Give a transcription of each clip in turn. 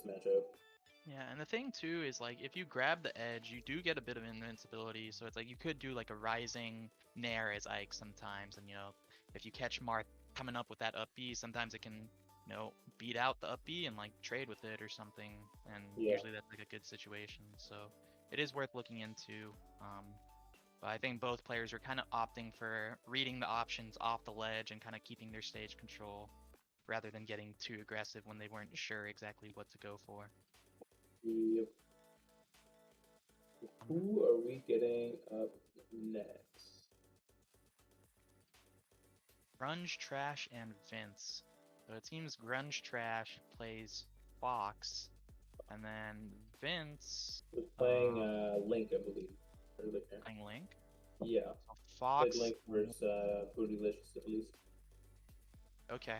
matchup. Yeah, and the thing too is like if you grab the edge, you do get a bit of invincibility. So it's like you could do like a rising nair as Ike sometimes, and if you catch Marth coming up with that up B, sometimes it can beat out the up B and like trade with it or something. And usually that's like a good situation. So it is worth looking into. But I think both players are kind of opting for reading the options off the ledge and kind of keeping their stage control rather than getting too aggressive when they weren't sure exactly what to go for. Yep. Who are we getting up next? Grungetrash and Vince. So it seems Grungetrash plays Fox, and then Vince was playing Link, I believe. playing Link. Yeah. So Fox. Link versus Bootylicious at least. Okay.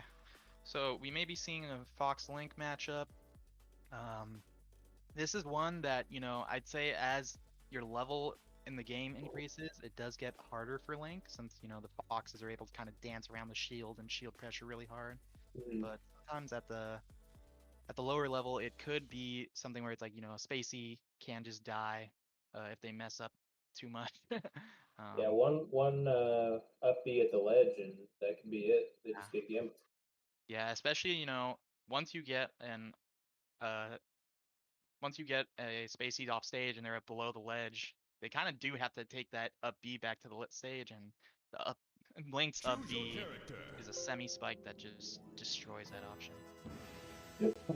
So we may be seeing a Fox Link matchup. This is one that, I'd say as your level in the game increases, it does get harder for Link since, the Foxes are able to kind of dance around the shield and shield pressure really hard. But sometimes at the lower level, it could be something where it's like, a Spacey can just die if they mess up too much. Yeah, one up B at the ledge, and that can be it. They just get gimped. Yeah, especially, once you get a Spacey off stage and they're up below the ledge, they kind of do have to take that up B back to the lit stage, and the Link's up B is a semi spike that just destroys that option.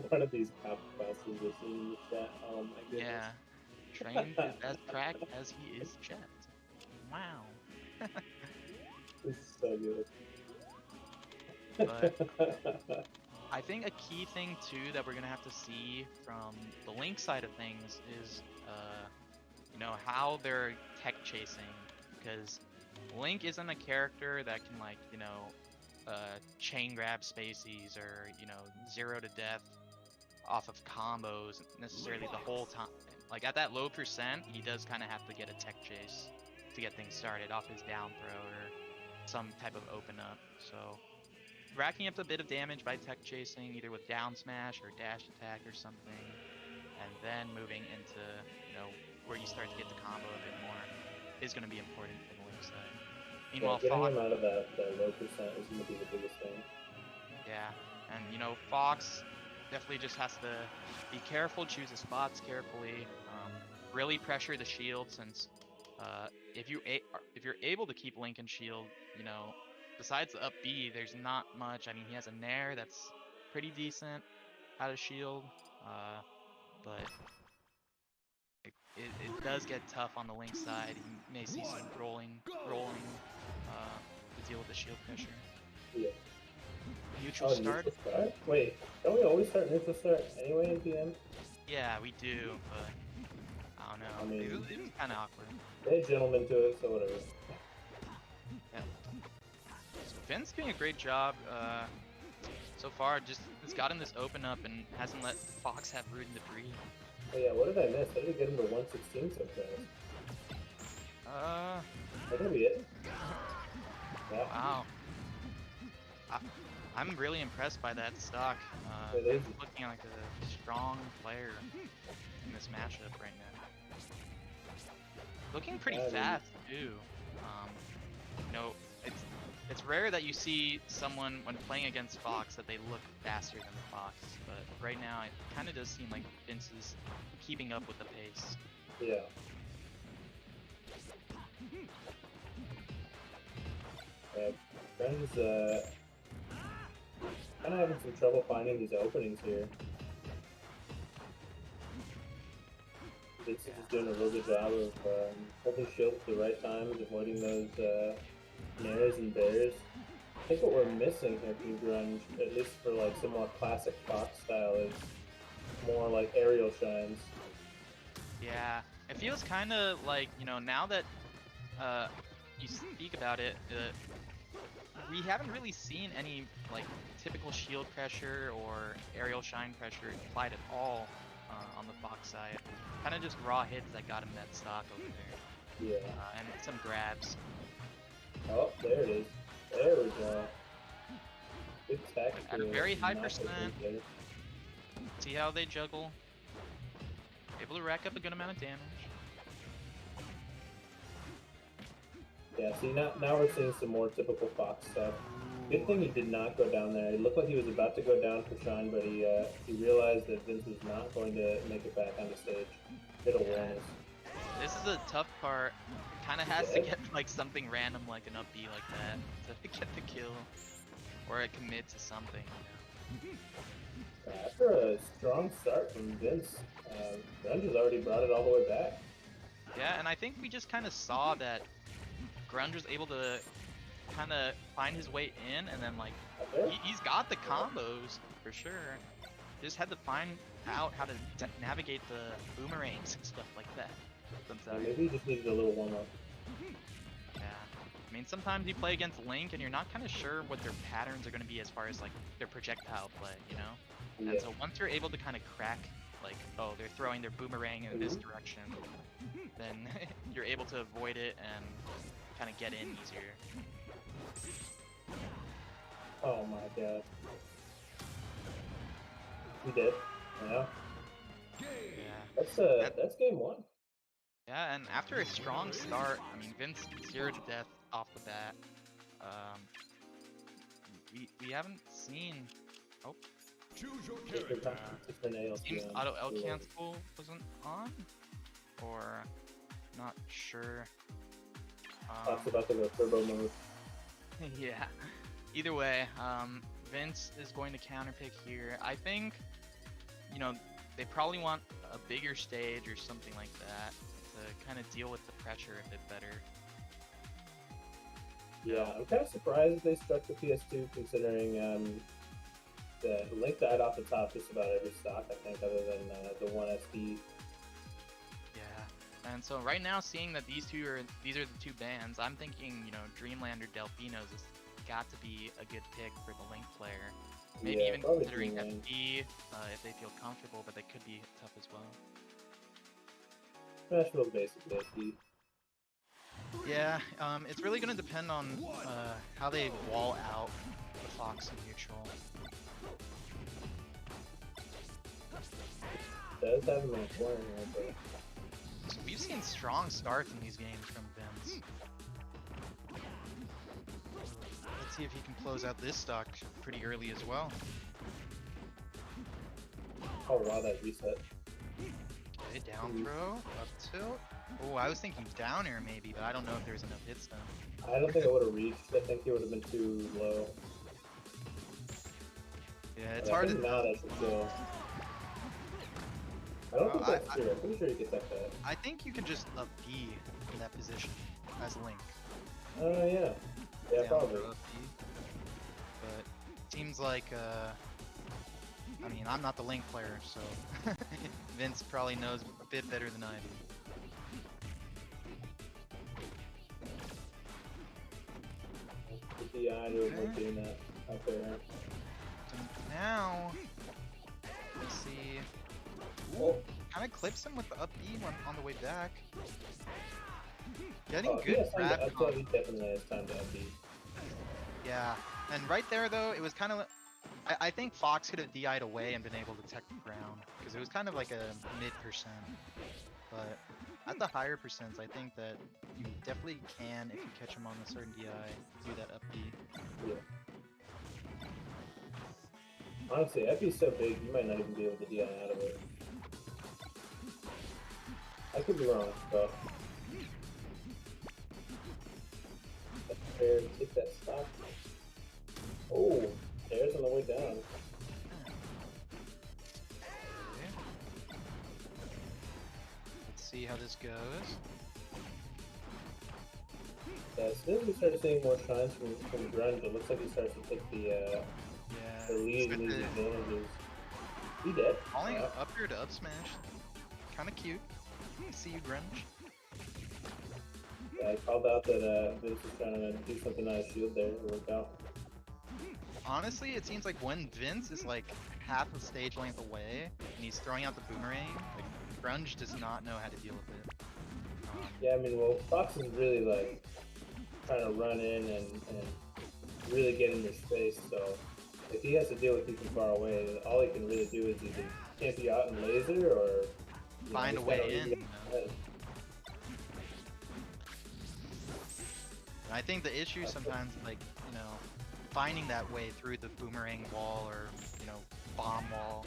One of these cop classes is in the chat. Oh my goodness. Yeah, trained is as cracked as he is jet. Wow. This is so good. But I think a key thing too that we're gonna have to see from the Link side of things is, how they're tech chasing, because Link isn't a character that can chain grab Spaceys or 0 to death off of combos necessarily the whole time. Like at that low percent, he does kind of have to get a tech chase to get things started off his down throw or some type of open up. So racking up a bit of damage by tech chasing, either with down smash or dash attack or something, and then moving into where you start to get the combo a bit more is going to be important for the Link side. Meanwhile, getting Fox, him out of that low percent is going to be the biggest thing. Yeah, and Fox definitely just has to be careful, choose his spots carefully, really pressure the shield, since if you're able to keep Link in shield, besides the up B, there's not much. I mean, he has a Nair that's pretty decent out of shield, but it does get tough on the Link side. You may see some rolling to deal with the shield pressure. Yeah. Neutral start? Neutral start? Wait, don't we always start neutral start anyway in PM? Yeah, we do, but I don't know. I mean, it was kind of awkward. They gentlemen to it, so whatever. Yeah. So Finn's doing a great job so far. Just has gotten this open up and hasn't let Fox have root and debris. Oh yeah, what did I miss? How did I get him to 116 so fast? That could be it. Yeah. Wow. I'm really impressed by that stock. Looking like a strong player in this matchup right now. Looking pretty fast too. It's rare that you see someone when playing against Fox that they look faster than the Fox, but right now it kind of does seem like Vince is keeping up with the pace. Yeah. Friends, kind of having some trouble finding these openings here. Vince is doing a real good job of holding shield at the right times, avoiding those nairs and bears. I think what we're missing here from Grunge, at least for like some more classic Fox style, is more like aerial shines. Yeah, it feels kind of like, now that you speak about it, we haven't really seen any like typical shield pressure or aerial shine pressure applied at all on the Fox side. Kind of just raw hits that got him that stock over there. Yeah. And some grabs. Oh, there it is. There we go. Good tech. At a very high percent. See how they juggle? Able to rack up a good amount of damage. Yeah, see, now we're seeing some more typical Fox stuff. Good thing he did not go down there. It looked like he was about to go down for Shine, but he realized that Vince was not going to make it back on the stage. Good awareness. This is the tough part. Kind of has to get like something random like an up B like that to get the kill. Or a commit to something. After a strong start from Vince, Grunge has already brought it all the way back. Yeah, and I think we just kind of saw that Grunge was able to kind of find his way in, and then like he's got the combos for sure. Just had to find out how to navigate the boomerangs and stuff like that. Maybe he just needed a little warm up. Yeah, I mean sometimes you play against Link and you're not kind of sure what their patterns are going to be as far as like their projectile play, you know? Yeah. And so once you're able to kind of crack, like, oh, they're throwing their boomerang in this direction, then you're able to avoid it and kind of get in easier. Oh my god. He did. Yeah. Yeah. That's game one. Yeah, and after a strong start, I mean, Vince 0 to death off the bat. We haven't seen. Oh. Seems auto L cancel wasn't on, or not sure. Talks about the turbo mode. Yeah. Either way, Vince is going to counterpick here. I think, you know, they probably want a bigger stage or something like that to kind of deal with the pressure a bit better. Yeah, I'm kind of surprised they struck the PS2 considering the Link died off the top just about every stock, I think, other than the one SD. Yeah, and so right now, seeing that these are the two bands, I'm thinking, you know, Dreamland or Delfino's has got to be a good pick for the Link player. Maybe even considering FD if they feel comfortable, but they could be tough as well. Nashville's basically FD. Yeah, it's really going to depend on how they wall out the Fox and neutral. Does have him in a corner here, but we've seen strong starts in these games from Vince. Let's see if he can close out this stock pretty early as well. Oh wow, that reset. Okay, down throw, up tilt. Oh, I was thinking down air maybe, but I don't know if there's enough hits then. I don't think it would have reached. I think it would have been too low. Yeah, it's hard to... Now that's a kill. I don't think that's true. I'm pretty sure you get that bad. I think you can just up B in that position as Link. Yeah. Yeah, probably. Up B. But it seems like, I mean, I'm not the Link player, so Vince probably knows a bit better than I do. The DI to doing that out there. And now, let's see. Oh. Kind of clips him with the up B on the way back. Getting good grab. I thought he definitely has time to up B. Yeah, and right there though, it was kind of. I think Fox could have DI'd away and been able to tech the ground because it was kind of like a mid-percent. But at the higher percents, I think that you definitely can, if you catch him on a certain DI, do that up B. Yeah. Honestly, FB is so big, you might not even be able to DI out of it. I could be wrong, but fair, take that stop. Oh, there's on the way down. Okay. Let's see how this goes. Yeah, as soon as we start seeing more shines from Grunge, it looks like he starts to take the lead and these advantages. He dead. Falling up here to up smash. Kinda cute. See you, Grunge. Yeah, I called out that Vince was trying to do something on his shield there. It worked out. Honestly, it seems like when Vince is like half a stage length away and he's throwing out the boomerang, like Grunge does not know how to deal with it. Yeah, I mean, well, Fox is really like trying to run in and really get in your space. So if he has to deal with you from far away, all he can really do is either can't be out in laser or Find a just way gotta in. leave You it know? ahead. And I think the issue sometimes, like, you know, finding that way through the boomerang wall or, you know, bomb wall,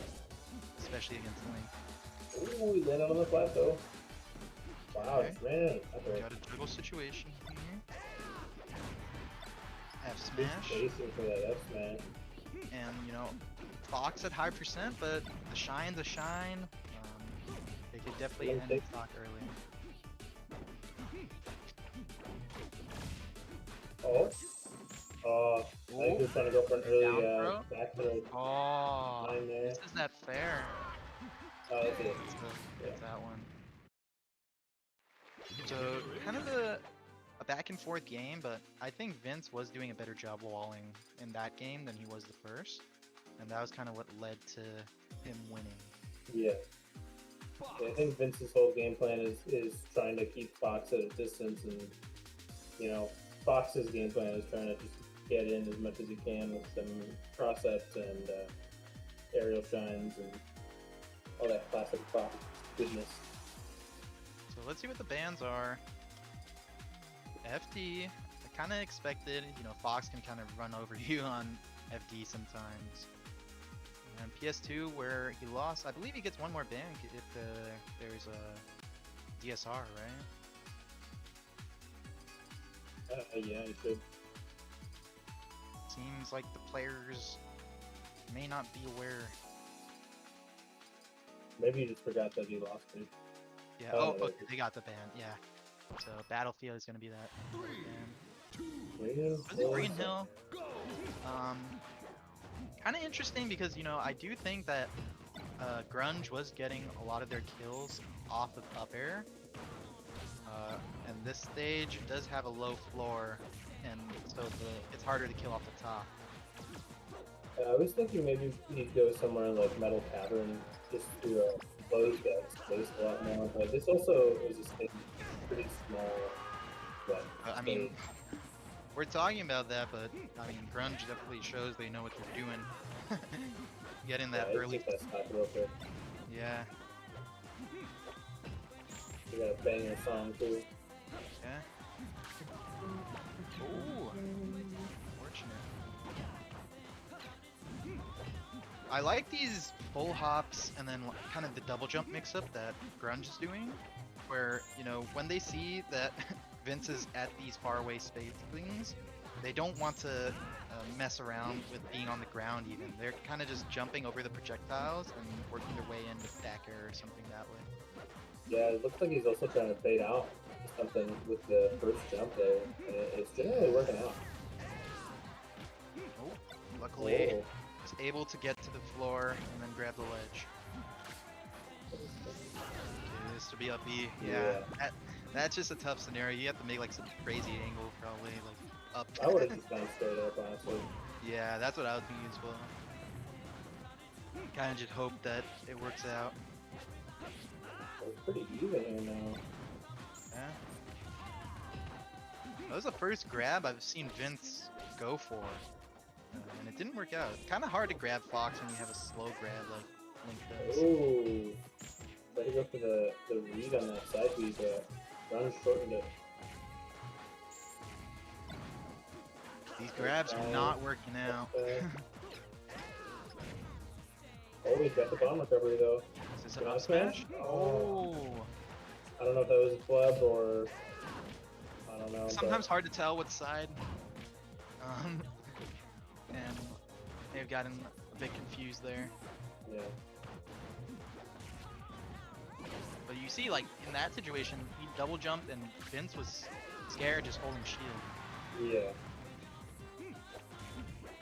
especially against Link. Ooh, we landed on the plateau. Wow, Okay. just ran. Okay. Got a juggle situation here. F Just smash. chasing for that F smash. And, you know, Fox at high percent, but the shine's a shine. They could definitely end the stock early. Oh. I think he was trying to go for an early Down throw? back throw. Oh, Line there. this is not fair. Oh, that's it. It's that one. So, kind of a back and forth game, but I think Vince was doing a better job walling in that game than he was the first. And that was kind of what led to him winning. Yeah. I think Vince's whole game plan is trying to keep Fox at a distance, and you know, Fox's game plan is trying to just get in as much as he can with some cross-ups and aerial shines and all that classic Fox goodness. So let's see what the bans are. FD, I kind of expected, you know, Fox can kind of run over you on FD sometimes. And PS2, where he lost, I believe he gets one more ban if there's a DSR, right? Yeah, he should. Seems like the players may not be aware. Maybe he just forgot that he lost it. Yeah, Oh, okay, they got the ban, yeah. So Battlefield is gonna be that. Was it Green Hill? Kind of interesting because, you know, I do think that Grunge was getting a lot of their kills off of up air. And this stage does have a low floor, and so it's harder to kill off the top. I was thinking maybe he'd go somewhere like Metal Cavern just to close that space a lot more, but this also is a stage pretty small. But I mean, we're talking about that, but I mean, Grunge definitely shows they know what they're doing. Getting that early. That sniper real quick. Yeah. You got a banger song too. Yeah. Ooh. Fortunate. I like these full hops and then kind of the double jump mix up that Grunge is doing, where, you know, when they see that Vince is at these faraway space things, they don't want to mess around with being on the ground even. They're kind of just jumping over the projectiles and working their way in with back air or something that way. Yeah, it looks like he's also trying to fade out something with the first jump there, and it's generally working out. Oh, luckily, was able to get to the floor and then grab the ledge. Okay, this to be up B. Yeah. That's just a tough scenario. You have to make like some crazy angle, probably like up. I would have just gone straight up, honestly. Yeah, that's what I was thinking as well. Kind of just hope that it works out. It's pretty even here now. Yeah. That was the first grab I've seen Vince go for, and it didn't work out. It's kind of hard to grab Fox when you have a slow grab like Link does. Ooh. Tried to go for the read on that side B, but Ron shortened it. These grabs are not working out. Oh, he's got the bomb recovery though. Is this an up smash? Oh. I don't know if that was a flub or I don't know. Sometimes hard to tell what side. And they've gotten a bit confused there. Yeah. But you see, like, in that situation, he double jumped and Vince was scared just holding shield. Yeah.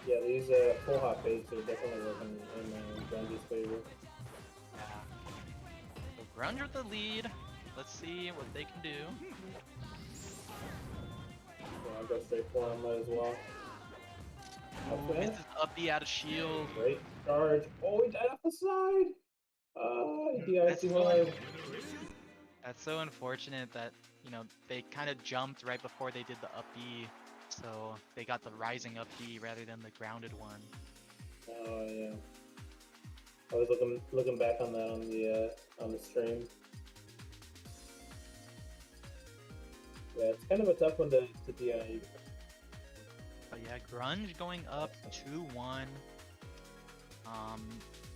Yeah, these full hop baits are definitely working in Grunge's favor. Yeah. So Grunge with the lead. Let's see what they can do. So I'll go straight for him as well. Oh, misses up B out of shield. Great charge. Oh, he died off the side! He DIC hard. That's so unfortunate that, you know, they kind of jumped right before they did the up B, so they got the rising up B rather than the grounded one. Oh, yeah. I was looking back on that on the stream. Yeah, it's kind of a tough one to DI. But yeah, Grunge going up 2-1.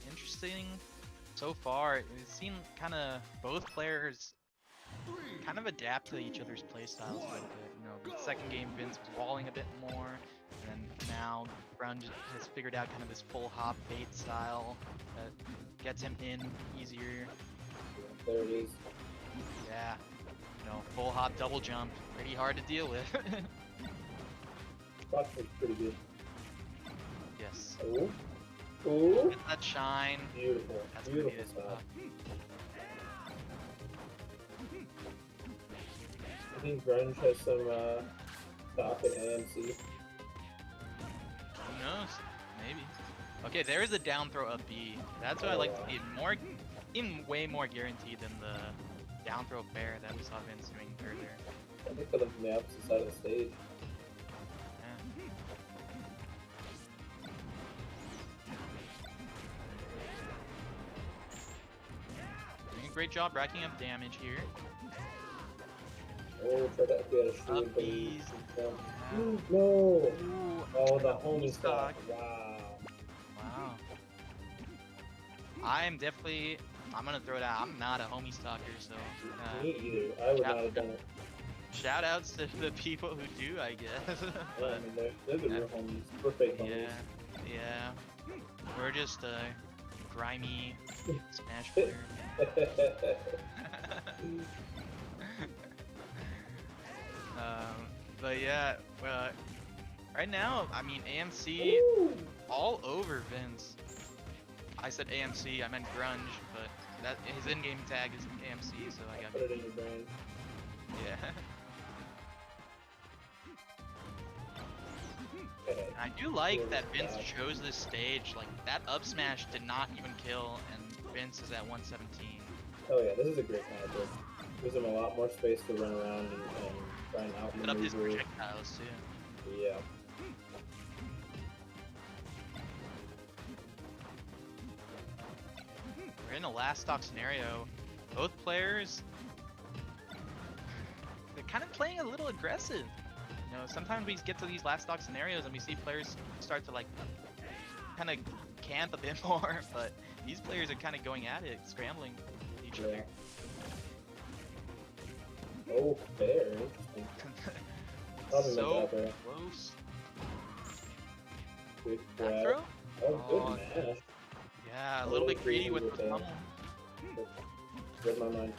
Interesting so far. It seemed kind of both players kind of adapt to each other's playstyles a little bit. You know, the second game Vince was walling a bit more, and now Grunge has figured out kind of this full hop bait style that gets him in easier. There it is. Yeah, you know, full hop double jump, pretty hard to deal with. Fox is pretty good. Yes. Ooh. Ooh. Get that shine. Beautiful. That's Beautiful good. stuff. I think Grunge has some stock in AMC. Who knows? Maybe. Okay, there is a down throw up B. That's what I like to see. Even way more guaranteed than the down throw fair that we saw Vince doing earlier. I think put them from the opposite side of the stage. Doing a great job racking up damage here. Oh, try to get a shoe. Upbees. No! Ooh. Oh, the homie stock. stock. Wow. Wow. I'm gonna throw it out. I'm not a homie stalker, so. Me either. I would not have done it. Shout outs to the people who do, I guess. But, I mean, they're the real homies. We're fake homies. Yeah. We're just grimy Smash player. But yeah, right now, I mean, AMC all over Vince. I said AMC, I meant Grunge, but that his in-game tag is AMC, so I got Put it in your brain. Yeah. Okay. I do like that Vince chose this stage. Like that up smash did not even kill, and Vince is at 117. Oh yeah, this is a great counter. Gives him a lot more space to run around and try and Put up his outmaneuver. projectiles too. Yeah. We're in a last stock scenario. Both players, they're kind of playing a little aggressive. You know, sometimes we get to these last stock scenarios and we see players start to like kind of camp a bit more, but these players are kind of going at it, scrambling with each other. Oh, fair. Interesting. Probably So meant that there. close. Good Back grab. throw? Oh, Oh, good mash. yeah, a little bit greedy with the pummel. Read my mind.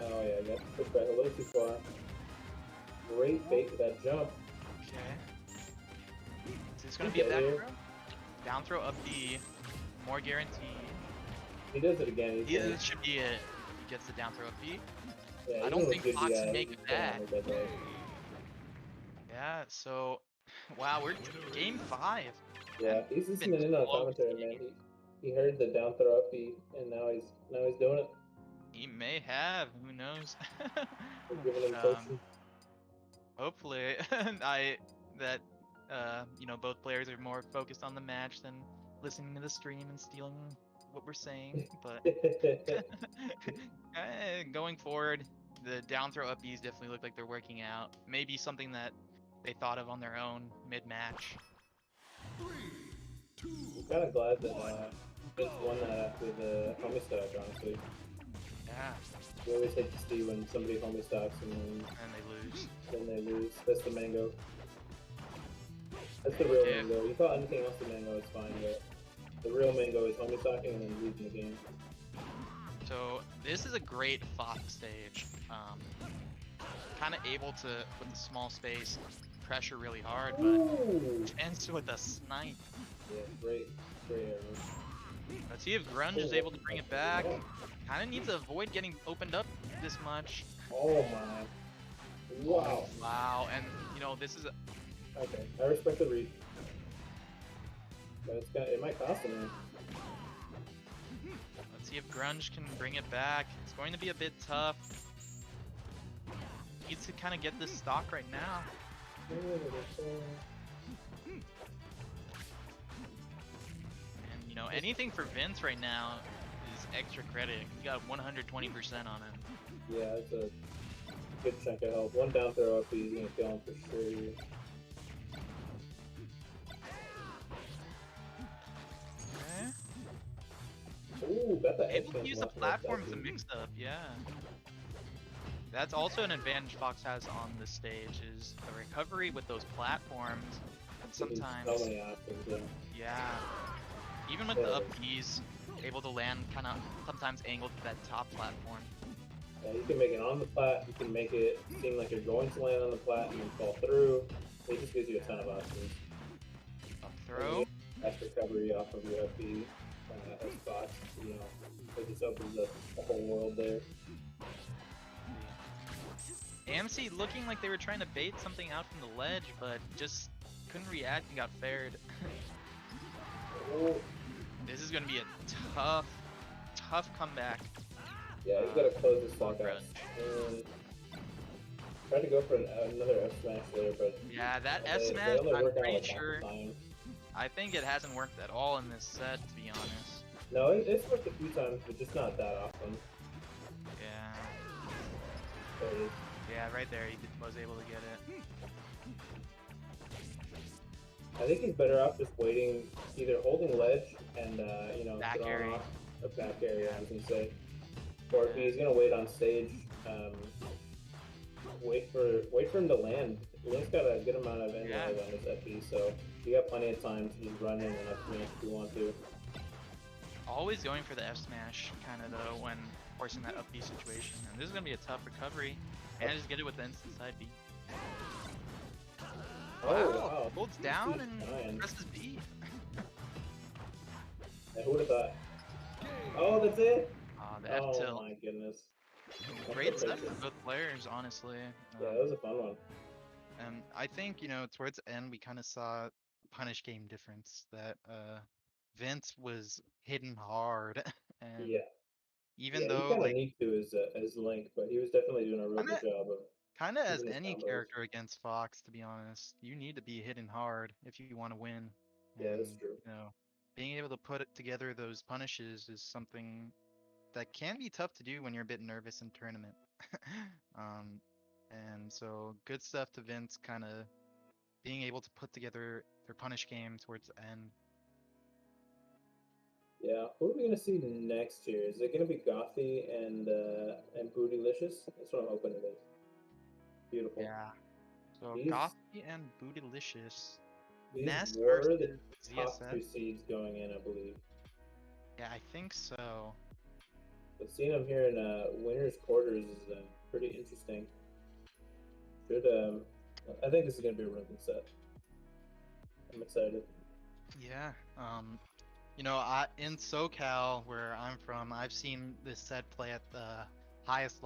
Oh yeah, I got pushed back a little too far. Great bait with that jump. Okay. Is this gonna be a back throw? Down throw up B. More guaranteed. He does it again. Yeah, this should be it. He gets the down throw up B. Yeah, I don't think Fox can make it back. That. Yeah, so wow, we're game 5. Yeah, he's listening in on commentary, man. He heard the down throw up B, and now he's doing it. He may have, who knows? We're giving him coaching. Hopefully, you know, both players are more focused on the match than listening to the stream and stealing what we're saying. But going forward, the down throw up Bs definitely look like they're working out. Maybe something that they thought of on their own mid-match. I'm kind of glad that Vince won that after the homie stock, honestly. Yeah. We always hate to see when somebody homie stocks and And they lose. then they lose. That's the mango. That's the real mango. You call anything else the mango, it's fine, but the real mango is homie stocking and then losing the game. So this is a great Fox stage. Kind of able to, with the small space, pressure really hard, but ends with a snipe. Yeah, great arrow. Let's see if Grunge is able to bring it back. Kind of needs to avoid getting opened up this much. Oh my. Wow. Wow, and you know, this is Okay, I respect the read. But it might cost him. Let's see if Grunge can bring it back. It's going to be a bit tough. Needs to kind of get this stock right now. know, anything for Vince right now is extra credit. He got 120% on him. Yeah, it's a good chunk of health. One down throw up, he's gonna kill him for sure. Okay. Ooh, got the Able to X-Men use the left platform left as a up. mix-up, yeah. That's also an advantage Fox has on this stage, is the recovery with those platforms. But So sometimes, many options, yeah. yeah, even with Yeah, the up Bs, able to land kind of sometimes angled to that top platform. yeah, you can make it on the plat, you can make it seem like you're going to land on the plat and then fall through. It just gives you a ton of options. Up And you throw. get fast recovery off of your FB spots, you know, it just opens up a whole world there. AMC looking like they were trying to bait something out from the ledge, but just couldn't react and got fared. Oh, This is going to be a tough comeback. yeah, he's got to close this for fuck out. Grunge. Tried to go for another F smash there, but Yeah, that F they smash, only I'm work out pretty like half sure. the time. I think it hasn't worked at all in this set, to be honest. No, it's worked a few times, but just not that often. Yeah. There it is. Yeah, right there, he was able to get it. I think he's better off just waiting, either holding ledge and you know, Back throwing area. off a back area, I was gonna say. Or if he's gonna wait on stage, wait for him to land. Link's got a good amount of end Yeah. lag on his FP, so you got plenty of time to just run in and up smash if you want to. Always going for the F smash, kind of though, when forcing that up B situation. And this is gonna be a tough recovery. And just get it with the instant side B. Oh wow! Holds down and presses B. Yeah, who would have thought? Oh, that's it! The F Oh tilt. my goodness. Great set for both players, honestly. Yeah, that was a fun one. And I think, you know, towards the end, we kind of saw a punish game difference that Vince was hitting hard. And Yeah. even You though, kind of like, need to as Link, but he was definitely doing a real good job of kind of as keeping his any combos. character against Fox, to be honest, you need to be hitting hard if you want to win. Yeah, that's And, true. you know, being able to put it together those punishes is something that can be tough to do when you're a bit nervous in tournament. um, and so good stuff to Vince, kind of being able to put together their punish game towards the end. Yeah, who are we gonna see next year? Is it gonna be Gothy and Bootylicious? That's what I'm hoping it is. Beautiful. Yeah. So These Gothie and Bootylicious. these Nest were the versus top ZSF. two seeds going in, I believe. Yeah, I think so. But seeing them here in winners quarters is pretty interesting. Should I think this is gonna be a really good set. I'm excited. Yeah. You know, in SoCal, where I'm from, I've seen this set play at the highest